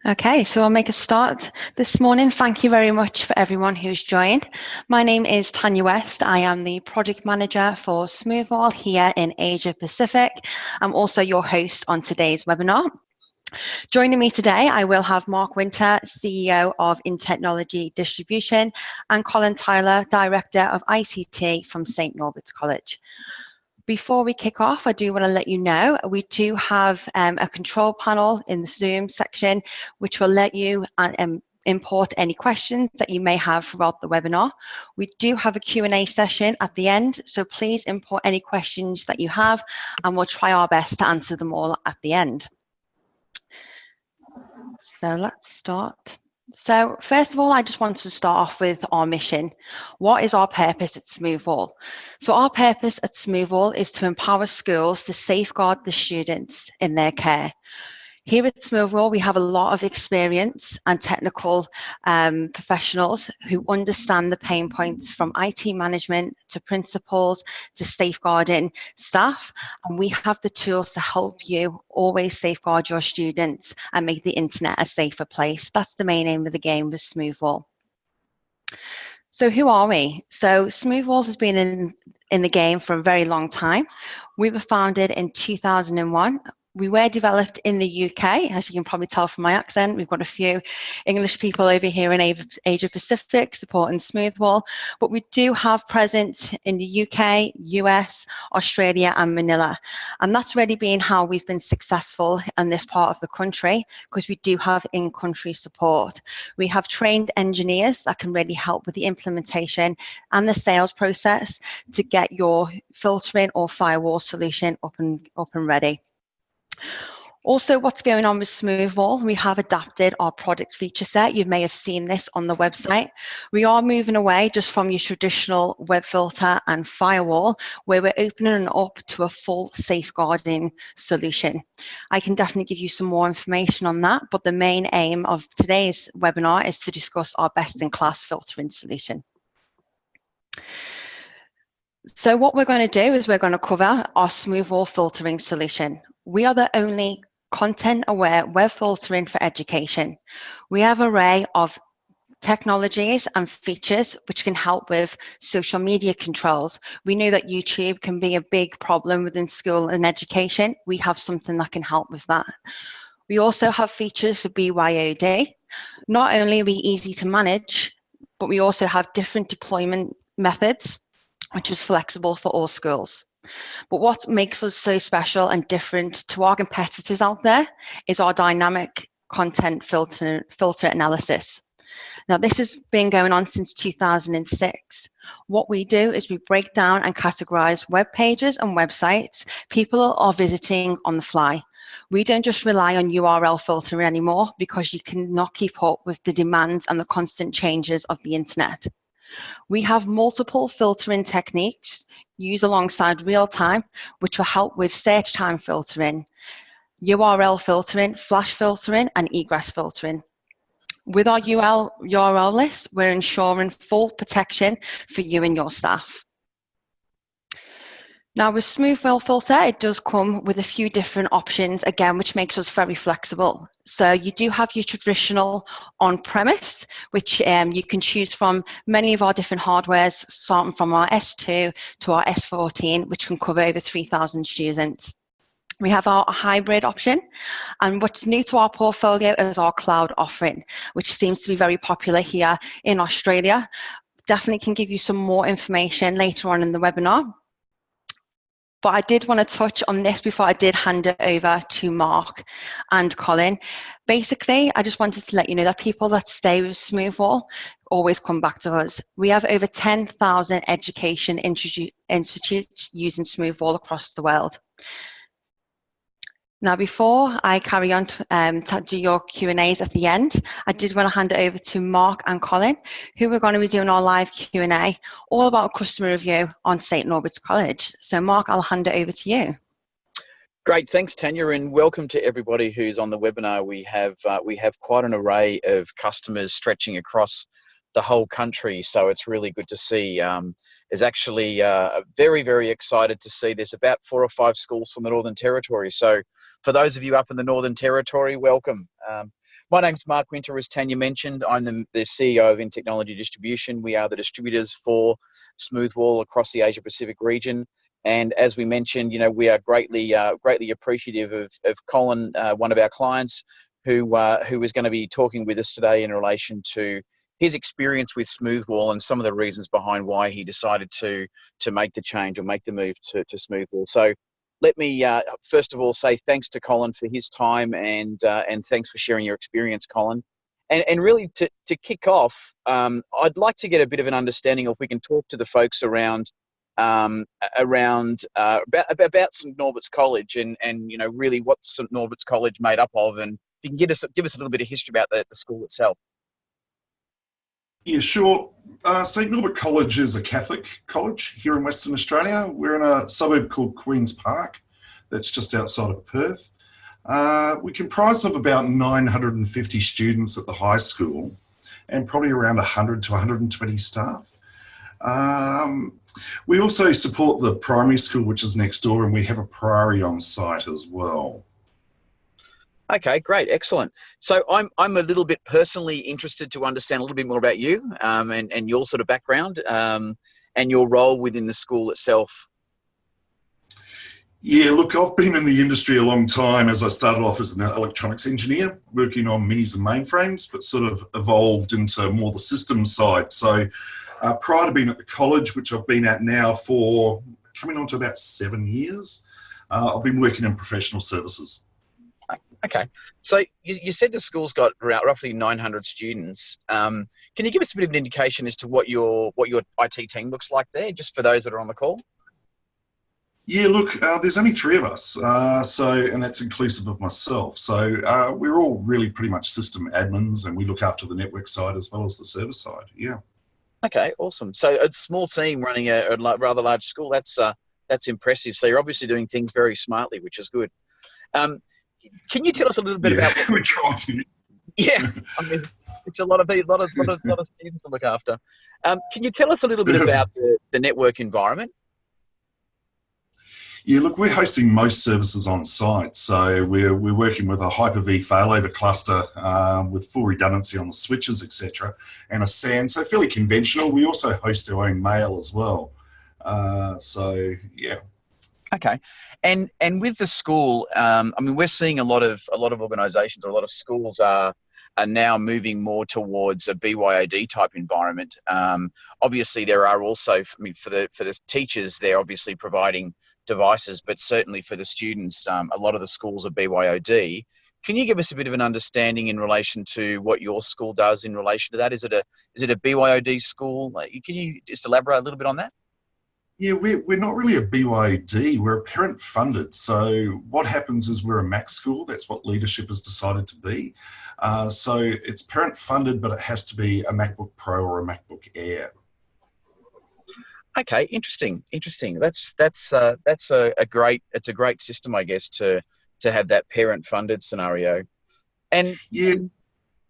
Okay, so I'll make a start this morning. Thank you very much for everyone who's joined. My name is Tanya West. I am the project manager for Smoothwall here in Asia Pacific. I'm also your host on today's webinar. Joining me today, I will have Mark Winter, CEO of In Technology Distribution, and Colin Tyler, Director of ICT from St. Norbert's College. Before we kick off, I do want to let you know we do have a control panel in the Zoom section, which will let you import any questions that you may have throughout the webinar. We do have a Q&A session at the end, so please import any questions that you have, and we'll try our best to answer them all at the end. So let's start. So first of all, I just wanted to start off with our mission. What is our purpose at Smoothwall? So our purpose at Smoothwall is to empower schools to safeguard the students in their care. Here at Smoothwall, we have a lot of experience and technical professionals who understand the pain points from IT management to principals to safeguarding staff. And we have the tools to help you always safeguard your students and make the internet a safer place. That's the main aim of the game with Smoothwall. So who are we? So Smoothwall has been in the game for a very long time. We were founded in 2001. We were developed in the UK, as you can probably tell from my accent. We've got a few English people over here in Asia Pacific supporting Smoothwall, but we do have presence in the UK, US, Australia, and Manila. And that's really been how we've been successful in this part of the country, because we do have in-country support. We have trained engineers that can really help with the implementation and the sales process to get your filtering or firewall solution up and ready. Also, what's going on with Smoothwall, we have adapted our product feature set. You may have seen this on the website. We are moving away just from your traditional web filter and firewall, where we're opening up to a full safeguarding solution. I can definitely give you some more information on that, but the main aim of today's webinar is to discuss our best-in-class filtering solution. So what we're going to do is we're going to cover our Smoothwall filtering solution. We are the only content-aware web filtering for education. We have an array of technologies and features which can help with social media controls. We know that YouTube can be a big problem within school and education. We have something that can help with that. We also have features for BYOD. Not only are we easy to manage, but we also have different deployment methods, which is flexible for all schools. But what makes us so special and different to our competitors out there is our dynamic content filter analysis. Now, this has been going on since 2006. What we do is we break down and categorize web pages and websites people are visiting on the fly. We don't just rely on URL filtering anymore, because you cannot keep up with the demands and the constant changes of the internet. We have multiple filtering techniques used alongside real-time, which will help with search time filtering, URL filtering, flash filtering, and egress filtering. With our URL list, we're ensuring full protection for you and your staff. Now, with Smoothwall Filter, it does come with a few different options, again, which makes us very flexible. So you do have your traditional on-premise, which you can choose from many of our different hardwares, starting from our S2 to our S14, which can cover over 3,000 students. We have our hybrid option, and what's new to our portfolio is our cloud offering, which seems to be very popular here in Australia. Definitely can give you some more information later on in the webinar. But I did want to touch on this before I did hand it over to Mark and Colin. Basically, I just wanted to let you know that people that stay with Smoothwall always come back to us. We have over 10,000 education institutes using Smoothwall across the world. Now, before I carry on to do your Q&As at the end, I did want to hand it over to Mark and Colin, who are going to be doing our live Q&A, all about a customer review on St. Norbert's College. So, Mark, I'll hand it over to you. Great, thanks, Tanya, and welcome to everybody who's on the webinar. We have quite an array of customers stretching across the whole country, so it's really good to see. Is actually very, very excited to see there's about 4 or 5 schools from the Northern Territory. So for those of you up in the Northern Territory, welcome. My name's Mark Winter, as Tanya mentioned. I'm the CEO of In Technology Distribution. We are the distributors for Smoothwall across the Asia Pacific region. And as we mentioned, we are greatly appreciative of Colin, one of our clients, who is going to be talking with us today in relation to his experience with Smoothwall and some of the reasons behind why he decided to make the change or make the move to Smoothwall. So let me first of all say thanks to Colin for his time and thanks for sharing your experience, Colin. And really to kick off, I'd like to get a bit of an understanding, if we can talk to the folks around about St Norbert's College and really what St Norbert's College made up of, and if you can give us a little bit of history about the school itself. Yeah, sure. St Norbert College is a Catholic college here in Western Australia. We're in a suburb called Queen's Park that's just outside of Perth. We comprise of about 950 students at the high school and probably around 100 to 120 staff. We also support the primary school, which is next door, and we have a priory on site as well. Okay, great, excellent. So I'm a little bit personally interested to understand a little bit more about you and your sort of background and your role within the school itself. Yeah, look, I've been in the industry a long time, as I started off as an electronics engineer, working on minis and mainframes, but sort of evolved into more the systems side. So prior to being at the college, which I've been at now for coming on to about 7 years, I've been working in professional services. Okay, so you said the school's got around roughly 900 students. Can you give us a bit of an indication as to what your IT team looks like there, just for those that are on the call? Yeah, look, there's only 3 of us, and that's inclusive of myself. So we're all really pretty much system admins, and we look after the network side as well as the server side. Yeah. Okay, awesome. So a small team running a rather large school. That's impressive. So you're obviously doing things very smartly, which is good. Can you tell us a little bit about? We try to. Yeah, I mean, it's a lot of students to look after. Can you tell us a little bit about the network environment? Yeah, look, we're hosting most services on site. So we're working with a Hyper-V failover cluster with full redundancy on the switches, etc., and a SAN. So fairly conventional. We also host our own mail as well. So yeah. Okay, and with the school, I mean, we're seeing a lot of organisations or a lot of schools are now moving more towards a BYOD type environment. Obviously, there are also, I mean, for the teachers, they're obviously providing devices, but certainly for the students, a lot of the schools are BYOD. Can you give us a bit of an understanding in relation to what your school does in relation to that? Is it a BYOD school? Can you just elaborate a little bit on that? Yeah, we're not really a BYD, we're a parent funded. So what happens is we're a Mac school, that's what leadership has decided to be. So it's parent funded, but it has to be a MacBook Pro or a MacBook Air. Okay, interesting. That's a great system, I guess, to have that parent funded scenario. And yeah,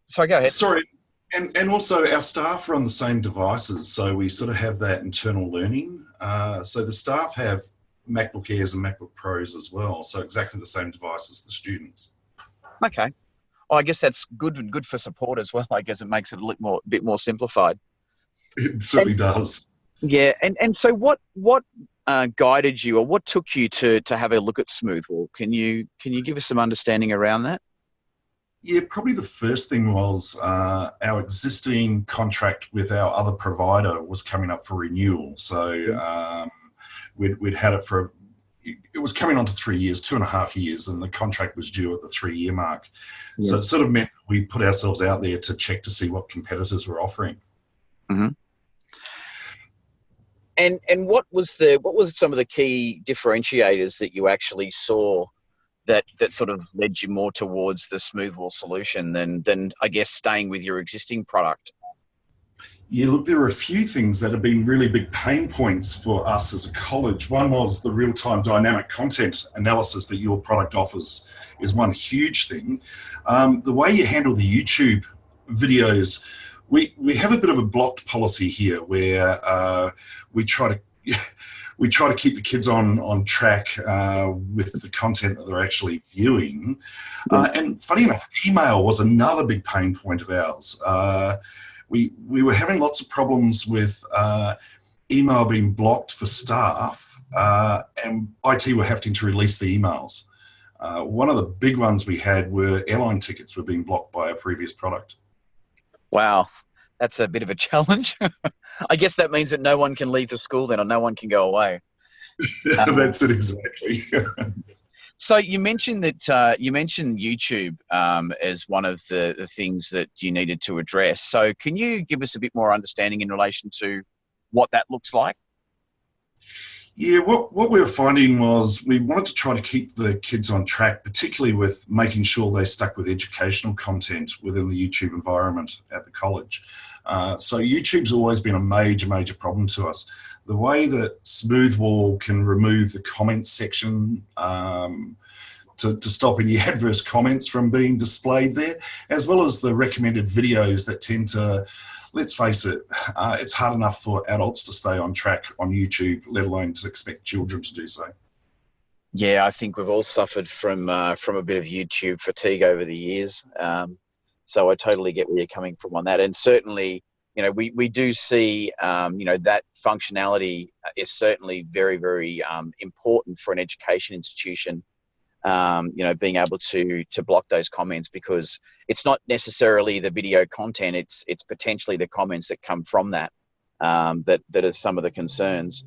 sorry, go ahead. Sorry. And also our staff run the same devices, so we sort of have that internal learning. So the staff have MacBook Airs and MacBook Pros as well, so exactly the same device as the students. Okay. Well, I guess that's good for support as well. I guess it makes it a bit more simplified. It certainly does. Yeah, and so what guided you, or what took you to have a look at Smoothwall? Can you give us some understanding around that? Yeah, probably the first thing was our existing contract with our other provider was coming up for renewal. So we'd had it it was coming on to 3 years, 2.5 years, and the contract was due at the 3-year mark. Yeah. So it sort of meant we put ourselves out there to check to see what competitors were offering. Mm-hmm. And what was some of the key differentiators that you actually saw that sort of led you more towards the Smoothwall solution than I guess staying with your existing product? Yeah, look, there are a few things that have been really big pain points for us as a college. One was the real-time dynamic content analysis that your product offers is one huge thing. The way you handle the YouTube videos, we have a bit of a blocked policy here where we try to we try to keep the kids on track with the content that they're actually viewing. And funny enough, email was another big pain point of ours. We were having lots of problems with email being blocked for staff, and IT were having to release the emails. One of the big ones we had were airline tickets were being blocked by our previous product. Wow, that's a bit of a challenge. I guess that means that no one can leave the school then, or no one can go away. That's it, exactly. So you mentioned that you mentioned YouTube as one of the things that you needed to address. So can you give us a bit more understanding in relation to what that looks like? Yeah, what we were finding was we wanted to try to keep the kids on track, particularly with making sure they stuck with educational content within the YouTube environment at the college. So YouTube's always been a major problem to us. The way that Smoothwall can remove the comments section to stop any adverse comments from being displayed there, as well as the recommended videos that tend to, let's face it, it's hard enough for adults to stay on track on YouTube, let alone to expect children to do so. Yeah, I think we've all suffered from a bit of YouTube fatigue over the years. So I totally get where you're coming from on that. And certainly, you know, we do see, you know, that functionality is certainly very important for an education institution. You know, being able to block those comments, because it's not necessarily the video content, it's potentially the comments that come from that that are some of the concerns.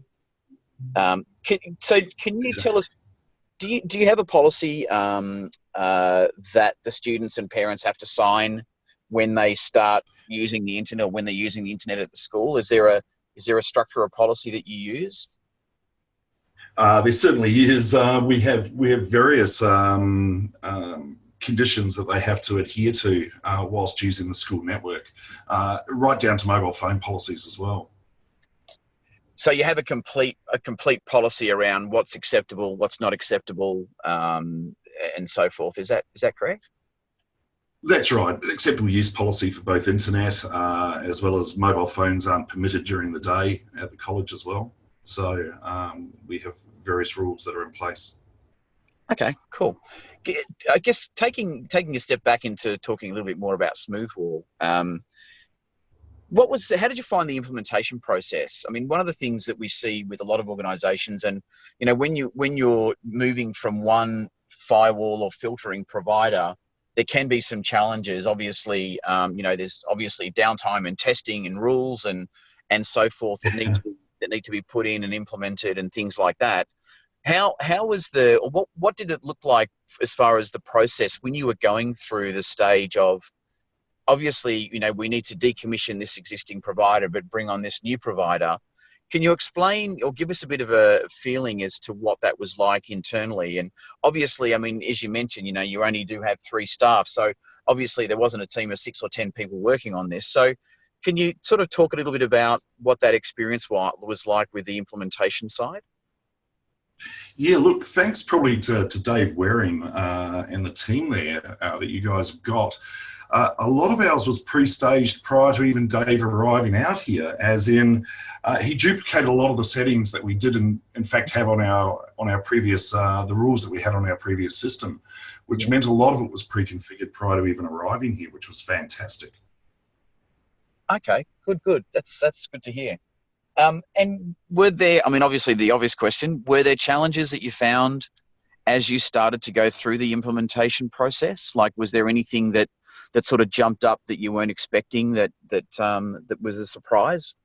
Can you tell us, do you have a policy that the students and parents have to sign when they start using the internet, or when they're using the internet at the school? Is there a structure or policy that you use? There certainly is. We have various conditions that they have to adhere to whilst using the school network, right down to mobile phone policies as well. So you have a complete policy around what's acceptable, what's not acceptable, and so forth. Is that correct? That's right. Acceptable use policy for both internet as well as mobile phones aren't permitted during the day at the college as well. So we have various rules that are in place. Okay, cool. I guess taking a step back into talking a little bit more about Smoothwall, how did you find the implementation process? I mean, one of the things that we see with a lot of organisations, and you know, when you're moving from one firewall or filtering provider, there can be some challenges. Obviously, you know, there's obviously downtime and testing and rules and so forth that need to be put in and implemented and things like that. How was what did it look like as far as the process when you were going through the stage of, obviously, you know, we need to decommission this existing provider but bring on this new provider? Can you explain or give us a bit of a feeling as to what that was like internally? And obviously, I mean, as you mentioned, you know, you only do have 3 staff, so obviously there wasn't a team of 6 or 10 people working on this. So can you sort of talk a little bit about what that experience was like with the implementation side? Yeah, look, thanks probably to Dave Waring and the team there that you guys have got. A lot of ours was pre-staged prior to even Dave arriving out here, as in he duplicated a lot of the settings that we did in fact have on our previous, the rules that we had on our previous system, which meant a lot of it was pre-configured prior to even arriving here, which was fantastic. Okay, good. That's good to hear. And were there, I mean, obviously the obvious question, were there challenges that you found as you started to go through the implementation process? Like, was there anything that sort of jumped up that you weren't expecting that was a surprise?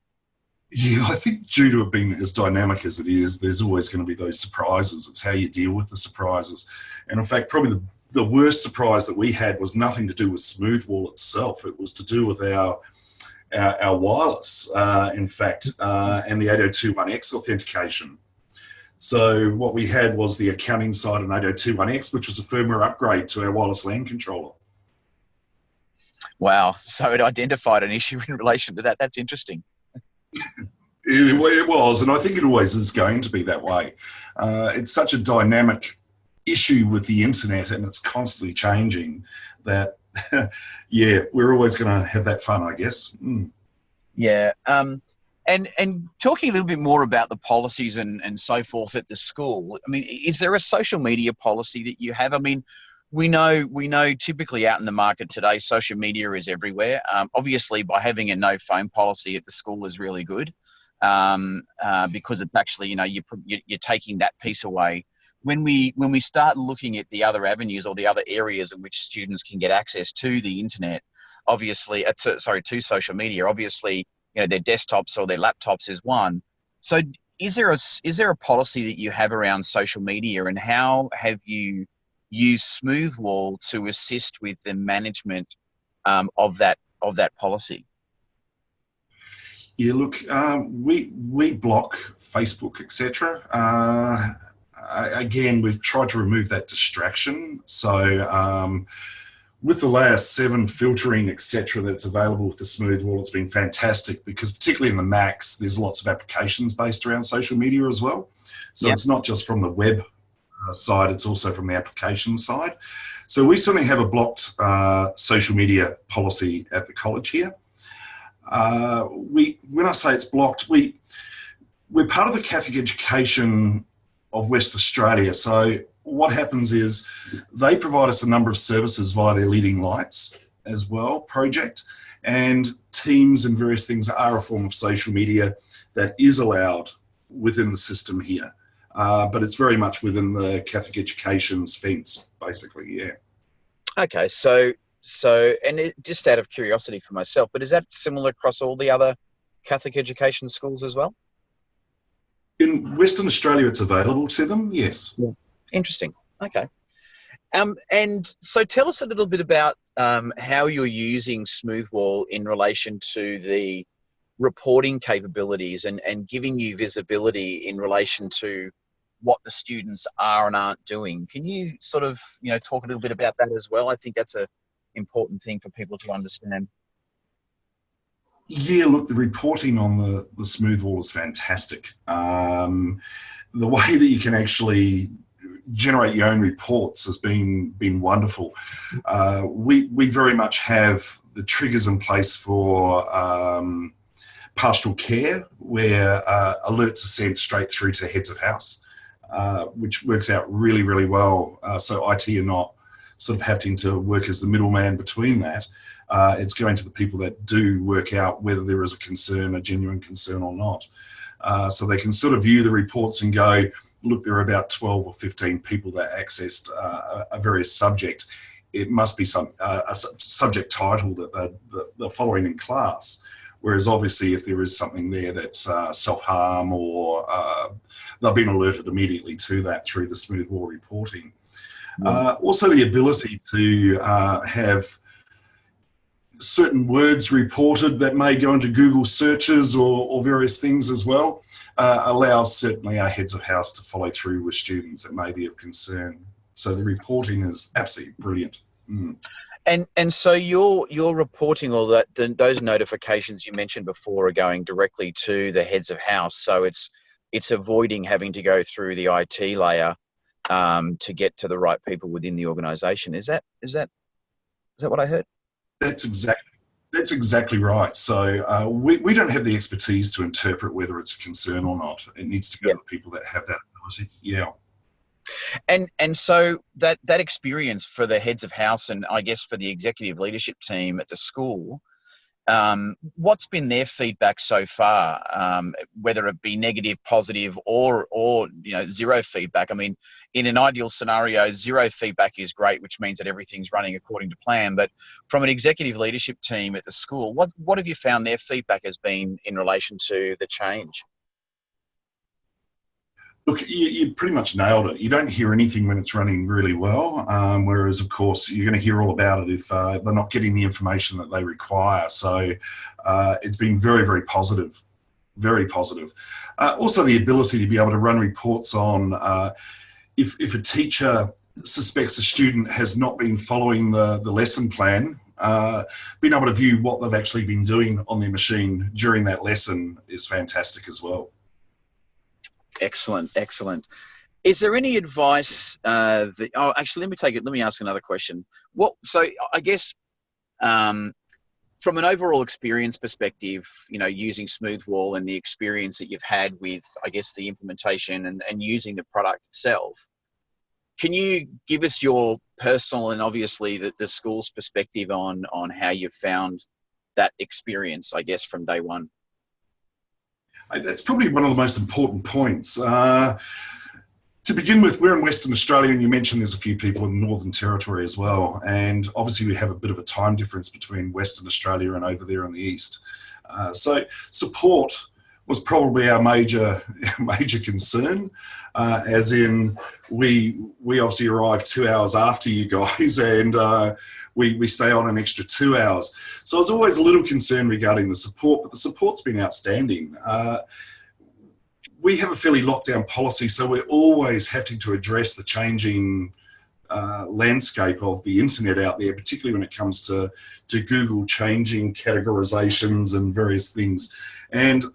Yeah, I think due to it being as dynamic as it is, there's always going to be those surprises. It's how you deal with the surprises. And in fact, probably the worst surprise that we had was nothing to do with Smoothwall itself. It was to do with our wireless, in fact, and the 802.1x authentication. So what we had was the accounting side of 802.1x, which was a firmware upgrade to our wireless LAN controller. Wow, so it identified an issue in relation to that. That's interesting. It was, and I think it always is going to be that way. It's such a dynamic issue with the internet, and it's constantly changing that, yeah, we're always going to have that fun, I guess. Yeah. And talking a little bit more about the policies and so forth at the school, I mean, is there a social media policy that you have? I mean, we know typically out in the market today, social media is everywhere. Obviously, by having a no phone policy at the school is really good, because it's actually, you're taking that piece away. When we start looking at the other avenues or the other areas in which students can get access to the internet, obviously, to social media, obviously, their desktops or their laptops is one. So is there a policy that you have around social media, and how have you used Smoothwall to assist with the management of that policy? Yeah, look, we block Facebook, etc. Again, we've tried to remove that distraction. So with the layer 7 filtering, etc., that's available with the Smoothwall, it's been fantastic, because particularly in the Macs, there's lots of applications based around social media as well. So It's not just from the web side, it's also from the application side. So we certainly have a blocked social media policy at the college here. When I say it's blocked, we're part of the Catholic Education of West Australia. So what happens is they provide us a number of services via their Leading Lights as well project, and Teams and various things are a form of social media that is allowed within the system here. But it's very much within the Catholic Education's fence, basically, yeah. Okay, so just out of curiosity for myself, but is that similar across all the other Catholic education schools as well? In Western Australia, it's available to them, yes. Yeah. Interesting. Okay. And so tell us a little bit about how you're using Smoothwall in relation to the reporting capabilities and giving you visibility in relation to what the students are and aren't doing. Can you sort of, talk a little bit about that as well? I think that's an important thing for people to understand. Yeah, look, the reporting on the Smoothwall is fantastic. The way that you can actually generate your own reports has been wonderful. We very much have the triggers in place for pastoral care, where alerts are sent straight through to heads of house, which works out really, really well. So IT are not sort of having to work as the middleman between that. It's going to the people that do work out whether there is a concern, a genuine concern or not. So they can sort of view the reports and go, look, there are about 12 or 15 people that accessed a various subject. It must be a subject title that they're following in class. Whereas obviously if there is something there that's self-harm or they've been alerted immediately to that through the Smoothwall reporting. Also the ability to have certain words reported that may go into Google searches or various things as well, allows certainly our heads of house to follow through with students that may be of concern. So the reporting is absolutely brilliant. And so you're reporting all that, those notifications you mentioned before are going directly to the heads of house. So it's avoiding having to go through the IT layer to get to the right people within the organisation. Is that what I heard? That's exactly right. So we don't have the expertise to interpret whether it's a concern or not. It needs to go to people that have that ability. Yeah. And so that experience for the heads of house and I guess for the executive leadership team at the school, what's been their feedback so far, whether it be negative, positive, or zero feedback? I mean, in an ideal scenario, zero feedback is great, which means that everything's running according to plan. But from an executive leadership team at the school, what have you found their feedback has been in relation to the change? Look, you pretty much nailed it. You don't hear anything when it's running really well, whereas, of course, you're going to hear all about it if they're not getting the information that they require. So it's been very, very positive, very positive. Also, the ability to be able to run reports on if a teacher suspects a student has not been following the lesson plan, being able to view what they've actually been doing on their machine during that lesson is fantastic as well. Excellent. Is there any advice actually, let me ask another question. So I guess from an overall experience perspective, you know, using Smoothwall and the experience that you've had with, I guess, the implementation and using the product itself, can you give us your personal and obviously the school's perspective on how you've found that experience, I guess, from day one? That's probably one of the most important points. To begin with, we're in Western Australia, and you mentioned there's a few people in the Northern Territory as well. And obviously we have a bit of a time difference between Western Australia and over there in the east. So support was probably our major concern, as in we obviously arrived 2 hours after you guys, and we stay on an extra 2 hours. So I was always a little concerned regarding the support, but the support's been outstanding. We have a fairly lockdown policy, so we're always having to address the changing landscape of the internet out there, particularly when it comes to Google changing categorizations and various things. And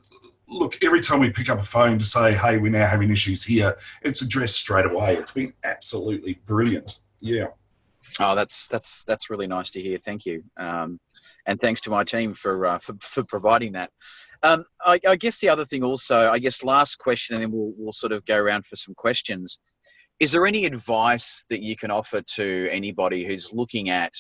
look, every time we pick up a phone to say, hey, we're now having issues here, it's addressed straight away. It's been absolutely brilliant. Yeah. Oh, that's really nice to hear. Thank you. And thanks to my team for providing that. I guess the other thing also, I guess last question, and then we'll sort of go around for some questions. Is there any advice that you can offer to anybody who's looking at,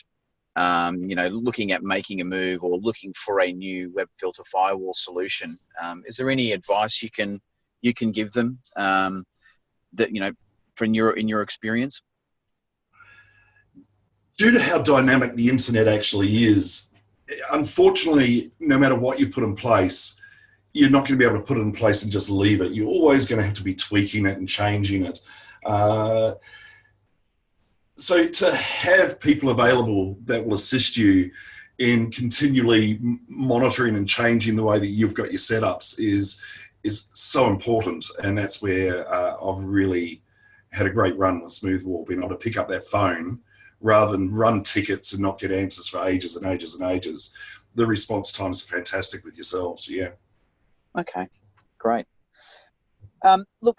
looking at making a move or looking for a new web filter firewall solution? Is there any advice you can give them that, you know, from in your experience? Due to how dynamic the internet actually is, unfortunately, no matter what you put in place, you're not going to be able to put it in place and just leave it. You're always going to have to be tweaking it and changing it. So to have people available that will assist you in continually monitoring and changing the way that you've got your setups is so important. And that's where I've really had a great run with Smoothwall, being able to pick up that phone rather than run tickets and not get answers for ages and ages and ages. The response times are fantastic with yourselves. Yeah. Okay, great. Look,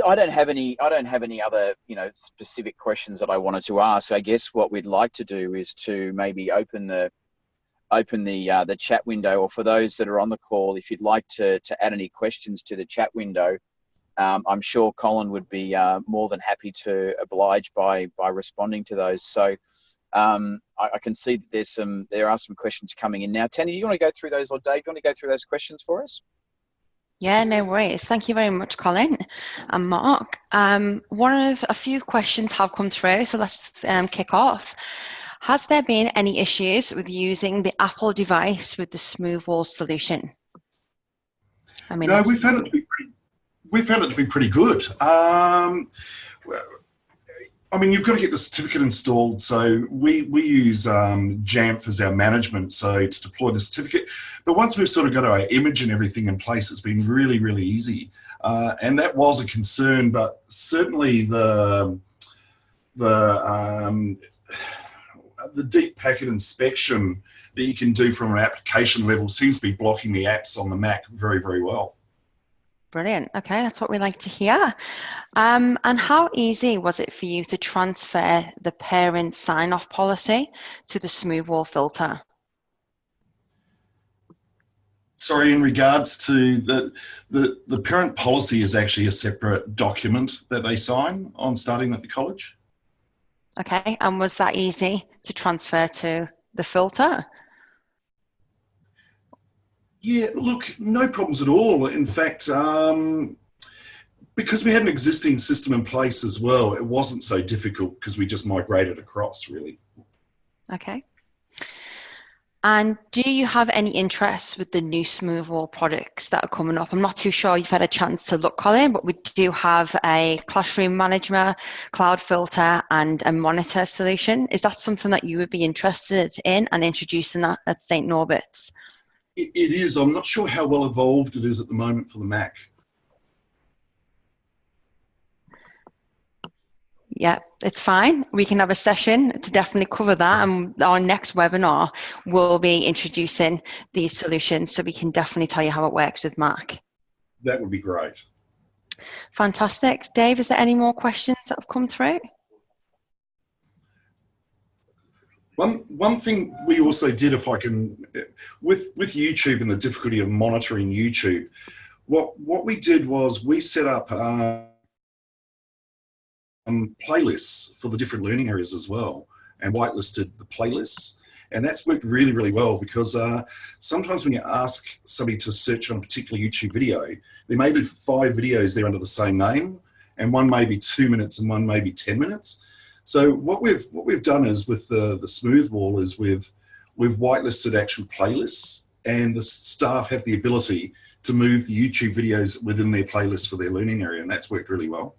I don't have any other, you know, specific questions that I wanted to ask. I guess what we'd like to do is to maybe open the chat window, or for those that are on the call, if you'd like to add any questions to the chat window, I'm sure Colin would be more than happy to oblige by responding to those. So I can see that there are some questions coming in now. Tanya, do you want to go through those, or Dave, do you want to go through those questions for us? Yeah, no worries. Thank you very much, Colin and Mark. A few questions have come through, so let's kick off. Has there been any issues with using the Apple device with the Smoothwall solution? No, we found it to be pretty good. I mean, you've got to get the certificate installed. So we use Jamf as our management, so to deploy the certificate. But once we've sort of got our image and everything in place, it's been really, really easy. And that was a concern, but certainly the deep packet inspection that you can do from an application level seems to be blocking the apps on the Mac very, very well. Brilliant. Okay, that's what we like to hear. And how easy was it for you to transfer the parent sign-off policy to the Smoothwall filter? Sorry, in regards to the parent policy is actually a separate document that they sign on starting at the college. Okay, and was that easy to transfer to the filter? Yeah, look, no problems at all. In fact, because we had an existing system in place as well, it wasn't so difficult because we just migrated across, really. Okay. And do you have any interest with the new Smoothwall products that are coming up? I'm not too sure you've had a chance to look, Colin, but we do have a classroom management, cloud filter, and a monitor solution. Is that something that you would be interested in and introducing that at St. Norbert's? It is. I'm not sure how well evolved it is at the moment for the Mac. Yeah, it's fine. We can have a session to definitely cover that. And our next webinar will be introducing these solutions, so we can definitely tell you how it works with Mac. That would be great. Fantastic. Dave, is there any more questions that have come through? One thing we also did, if I can, with YouTube and the difficulty of monitoring YouTube, what we did was we set up playlists for the different learning areas as well, and whitelisted the playlists. And that's worked really, really well, because sometimes when you ask somebody to search on a particular YouTube video, there may be 5 videos there under the same name, and one may be 2 minutes and one may be 10 minutes. So what we've done is with the Smoothwall is we've whitelisted actual playlists, and the staff have the ability to move the YouTube videos within their playlist for their learning area, and that's worked really well.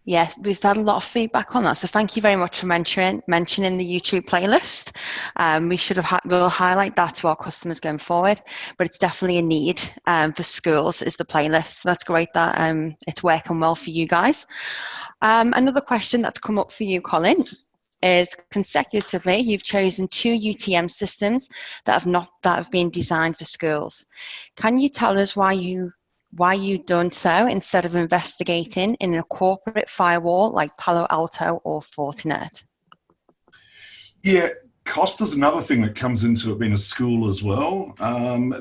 Yeah, we've had a lot of feedback on that, so thank you very much for mentioning the YouTube playlist. We'll highlight that to our customers going forward, but it's definitely a need for schools is the playlist. So that's great that it's working well for you guys. Another question that's come up for you, Colin, is consecutively you've chosen 2 UTM systems that have been designed for schools. Can you tell us why you've done so instead of investigating in a corporate firewall like Palo Alto or Fortinet? Yeah, cost is another thing that comes into it being a school as well.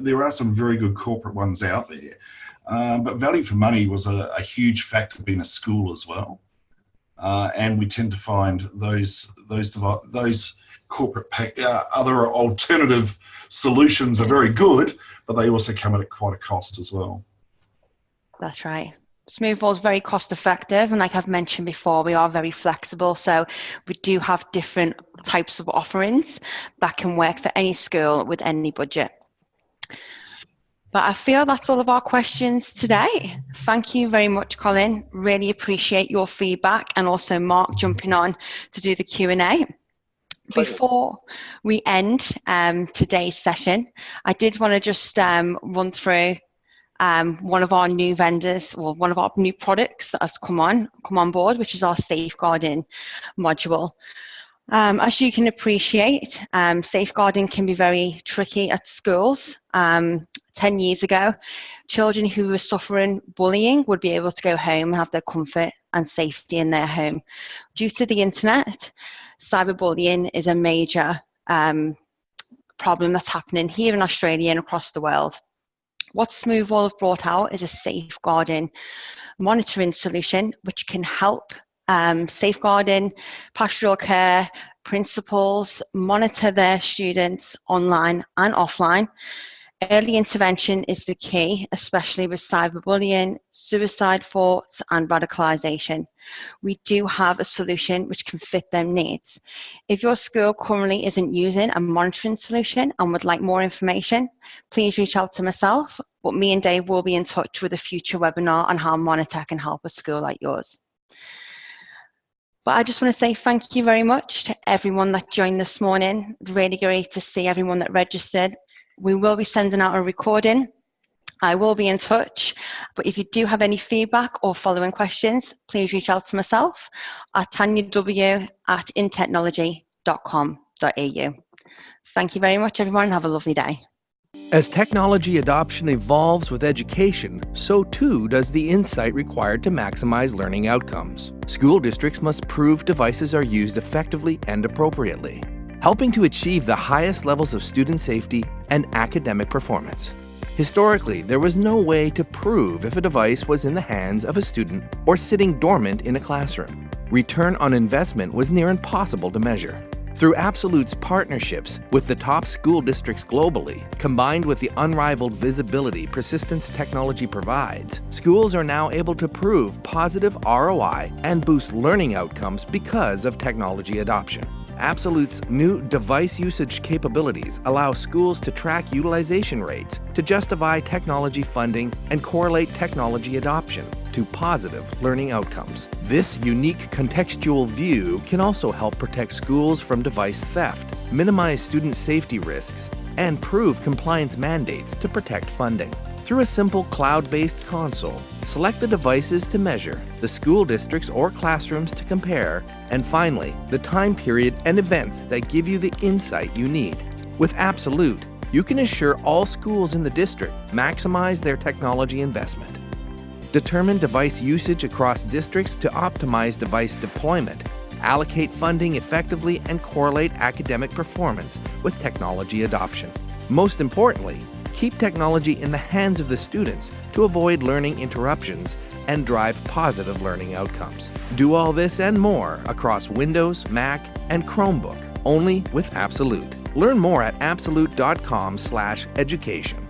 There are some very good corporate ones out there, but value for money was a huge factor being a school as well. And we tend to find those corporate other alternative solutions are very good, but they also come at quite a cost as well. That's right. Smoothwall is very cost effective, and like I've mentioned before, we are very flexible, so we do have different types of offerings that can work for any school with any budget. But I feel that's all of our questions today. Thank you very much, Colin. Really appreciate your feedback, and also Mark jumping on to do the Q&A. Before we end today's session, I did want to just run through one of our new vendors, or one of our new products that has come on board, which is our safeguarding module. As you can appreciate, safeguarding can be very tricky at schools. 10 years ago, children who were suffering bullying would be able to go home and have their comfort and safety in their home. Due to the internet, cyberbullying is a major problem that's happening here in Australia and across the world. What Smoothwall have brought out is a safeguarding monitoring solution which can help safeguarding pastoral care principals monitor their students online and offline. Early intervention is the key, especially with cyberbullying, suicide thoughts, and radicalisation. We do have a solution which can fit their needs. If your school currently isn't using a monitoring solution and would like more information, please reach out to myself, but me and Dave will be in touch with a future webinar on how Monitor can help a school like yours. But I just want to say thank you very much to everyone that joined this morning. Really great to see everyone that registered. We will be sending out a recording. I will be in touch, but if you do have any feedback or following questions, please reach out to myself at tanyaw@intechnology.com.au. Thank you very much, everyone, and have a lovely day. As technology adoption evolves with education, so too does the insight required to maximize learning outcomes. School districts must prove devices are used effectively and appropriately, helping to achieve the highest levels of student safety and academic performance. Historically, there was no way to prove if a device was in the hands of a student or sitting dormant in a classroom. Return on investment was near impossible to measure. Through Absolute's partnerships with the top school districts globally, combined with the unrivaled visibility Persistence technology provides, schools are now able to prove positive ROI and boost learning outcomes because of technology adoption. Absolute's new device usage capabilities allow schools to track utilization rates to justify technology funding and correlate technology adoption to positive learning outcomes. This unique contextual view can also help protect schools from device theft, minimize student safety risks, and prove compliance mandates to protect funding. Through a simple cloud-based console, select the devices to measure, the school districts or classrooms to compare, and finally, the time period and events that give you the insight you need. With Absolute, you can assure all schools in the district maximize their technology investment. Determine device usage across districts to optimize device deployment. allocate funding effectively, and correlate academic performance with technology adoption. Most importantly, keep technology in the hands of the students to avoid learning interruptions and drive positive learning outcomes. Do all this and more across Windows, Mac, and Chromebook, only with Absolute. Learn more at absolute.com/education.